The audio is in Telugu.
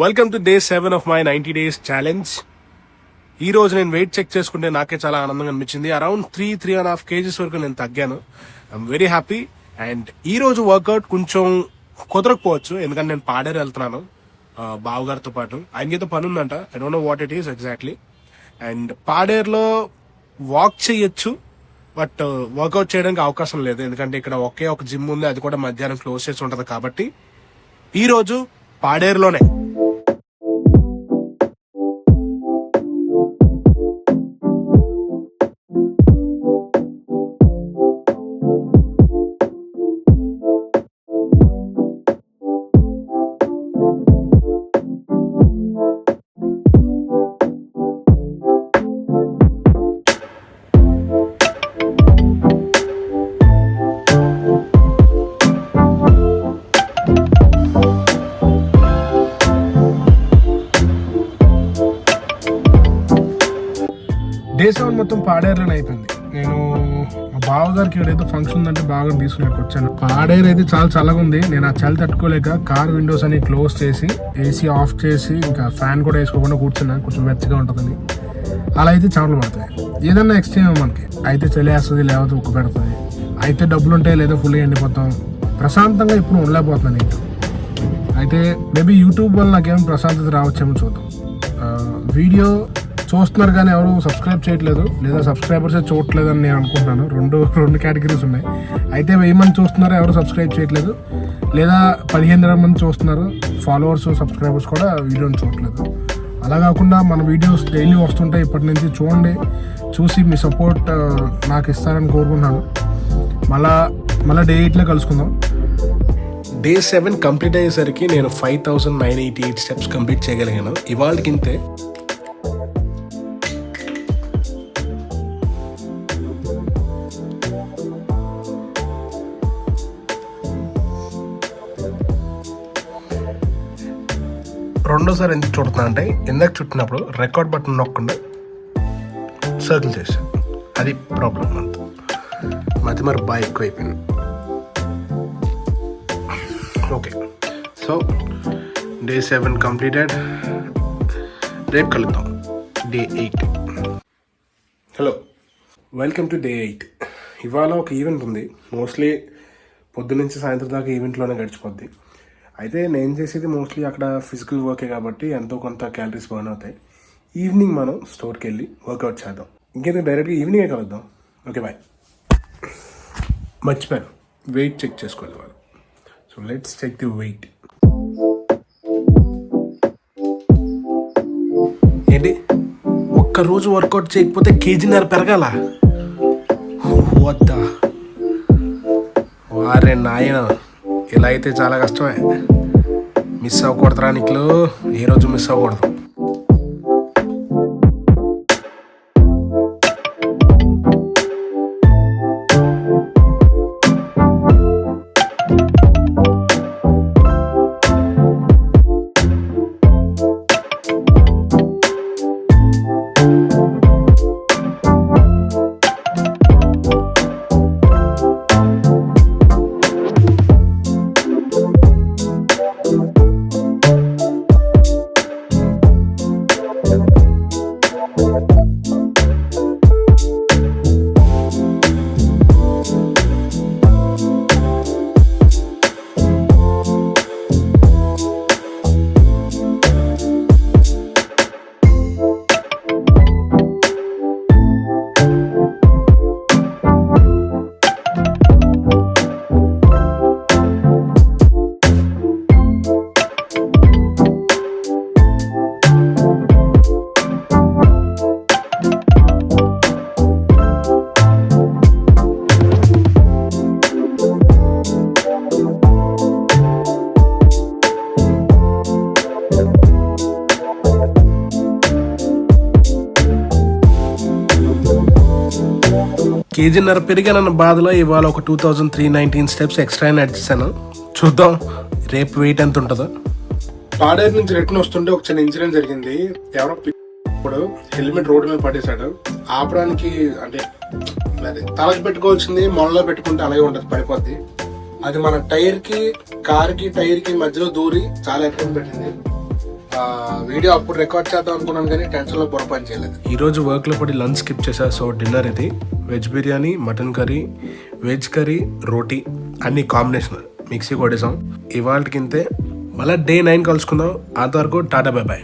Welcome to day 7 of my 90 days challenge. ఈ రోజు నేను వెయిట్ చెక్ చేసుకుంటే నాకే చాలా ఆనందంగా అనిపించింది. అరౌండ్ 3.5 kgs వరకు నేను తగ్గాను. I'm very happy. అండ్ ఈ రోజు వర్కౌట్ కొంచెం కుదరకపోవచ్చు, ఎందుకంటే నేను పాడేరు వెళ్తున్నాను బావగారితో పాటు. ఆయనకైతే పని ఉందంట, I don't know what it is exactly. And పాడేరులో వాక్ చేయొచ్చు, బట్ వర్కౌట్ చేయడానికి అవకాశం లేదు, ఎందుకంటే ఇక్కడ ఒకే ఒక జిమ్ ఉంది, అది కూడా మధ్యాహ్నం క్లోజ్ చేసి ఉంటది. కాబట్టి ఈ రోజు పాడేరులోనే డే 7 మొత్తం పాడేరులోనే అయిపోయింది. నేను మా బావగారికి ఏదైతే ఫంక్షన్ ఉందంటే బాగా తీసుకునేకి వచ్చాను. పాడేరు అయితే చాలా చల్లగా ఉంది. నేను ఆ చలి తట్టుకోలేక కార్ విండోస్ అని క్లోజ్ చేసి ఏసీ ఆఫ్ చేసి ఇంకా ఫ్యాన్ కూడా వేసుకోకుండా కూర్చున్నా, కొంచెం వెచ్చగా ఉంటుందని. అలా అయితే చెమటలు పడతాయి. ఏదన్నా ఎక్స్ట్రీమ్ మనకి అయితే చలి వేస్తుంది, లేకపోతే ఉక్కు పెడుతుంది, అయితే డబ్బులు ఉంటాయి, లేదా ఫుల్గా ఎండిపోతాం. ప్రశాంతంగా ఇప్పుడు ఉండలేకపోతున్నాను నేను. అయితే మేబీ యూట్యూబ్ వల్ల నాకేమో ప్రశాంతత రావచ్చేమో చూద్దాం. వీడియో చూస్తున్నారు కానీ ఎవరు సబ్స్క్రైబ్ చేయట్లేదు, లేదా సబ్స్క్రైబర్సే చూడట్లేదు అని నేను అనుకుంటున్నాను. రెండు కేటగిరీస్ ఉన్నాయి. అయితే 1000 మంది చూస్తున్నారు, ఎవరు సబ్స్క్రైబ్ చేయట్లేదు, లేదా 15,000 మంది చూస్తున్నారు, ఫాలోవర్స్ సబ్స్క్రైబర్స్ కూడా వీడియోని చూడట్లేదు. అలా కాకుండా మన వీడియోస్ డైలీ వస్తుంటాయి. ఇప్పటి నుంచి చూడండి, చూసి మీ సపోర్ట్ నాకు ఇస్తారని కోరుకుంటున్నాను. మళ్ళీ డే 8లో కలుసుకుందాం. డే 7 కంప్లీట్ అయ్యేసరికి నేను 5,988 స్టెప్స్ కంప్లీట్ చేయగలిగాను. ఇవాళకింతే రెండోసారి ఎందుకు చుడుతున్నా అంటే, ఇందాక చుట్టినప్పుడు రికార్డ్ బటన్ నొక్కకుండా సర్కిల్ చేశాను, అది ప్రాబ్లం. అంత మధ్య మరి బాగా ఎక్కువ అయిపోయింది. Okay, so day 7 completed. రేపు కలుద్దాం day 8. Hello, welcome to day 8. ఇవాళ ఒక ఈవెంట్ ఉంది. మోస్ట్లీ పొద్దు నుంచి సాయంత్రం దాకా ఈవెంట్లోనే గడిచిపోద్ది. అయితే నేను చేసేది మోస్ట్లీ అక్కడ ఫిజికల్ వర్కే కాబట్టి ఎంతో కొంత క్యాలరీస్ బర్న్ అవుతాయి. ఈవినింగ్ మనం స్టోర్కి వెళ్ళి వర్కౌట్ చేద్దాం. ఇంకేదో డైరెక్ట్గా ఈవినింగే కలుద్దాం. Okay, bye. మర్చిపోయాను, వెయిట్ చెక్ చేసుకోవాలి వాళ్ళు. So let's check the weight. ఏంటి, ఒక్కరోజు వర్కౌట్ చేయకపోతే 1.5 kg పెరగాల? వద్దా వారే నాయన, ఇలా అయితే చాలా కష్టమే. మిస్ అవ్వకూడదురా నీకు, ఏ రోజు మిస్ అవ్వకూడదు. కేజీన్నర పెరిగానన్న బాధలో ఇవాళ ఒక 2,319 స్టెప్స్ ఎక్స్ట్రా యాడ్ చేశాను. చూద్దాం రేపు వెయిట్ ఎంత ఉంటుందో. పాడేరు నుంచి రిటర్న్ వస్తుంటే ఒక చిన్న ఇన్సిడెంట్ జరిగింది. ఎవరో ఇప్పుడు హెల్మెట్ రోడ్డు మీద పడేశాడు. ఆపడానికి అంటే తలకి పెట్టుకోవాల్సింది మొలలో పెట్టుకుంటే అలాగే ఉంటుంది, పడిపోద్ది. అది మన టైర్ కి కార్ కి టైర్ కి మధ్యలో దూరి చాలా ఇబ్బంది పెట్టింది. వీడియో అప్పుడు రికార్డ్ చేద్దాం అనుకున్నాను కానీ టెన్షన్లో పొరపాటు చేయలేదు. ఈరోజు వర్క్లో పడి లంచ్ స్కిప్ చేశా. సో డిన్నర్ ఇది veg biryani, mutton curry, veg curry, రోటీ అన్ని కాంబినేషన్ మిక్సీ కొట్టేసాం. ఇవాళకి ఇంతే. మళ్ళీ డే 9 కలుసుకుందాం. అంతవరకు టాటా బై బాయ్.